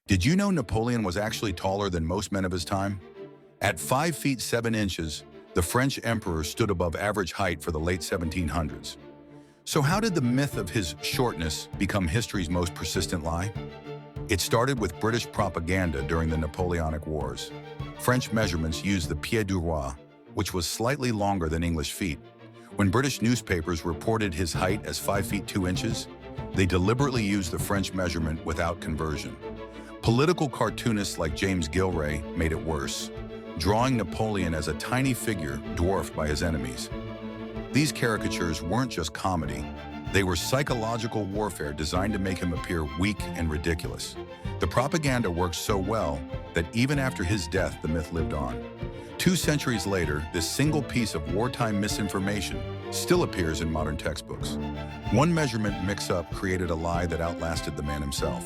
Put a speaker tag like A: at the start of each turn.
A: Did you know Napoleon was actually taller than most men of his time? At 5 feet 7 inches, the French emperor stood above average height for the late 1700s. So how did the myth of his shortness become history's most persistent lie? It started with British propaganda during the Napoleonic Wars. French measurements used the pied du roi, which was slightly longer than English feet. When British newspapers reported his height as 5 feet 2 inches, they deliberately used the French measurement without conversion. Political cartoonists like James Gillray made it worse, drawing Napoleon as a tiny figure dwarfed by his enemies. These caricatures weren't just comedy, they were psychological warfare designed to make him appear weak and ridiculous. The propaganda worked so well that even after his death, the myth lived on. 2 centuries later, this single piece of wartime misinformation still appears in modern textbooks. One measurement mix-up created a lie that outlasted the man himself.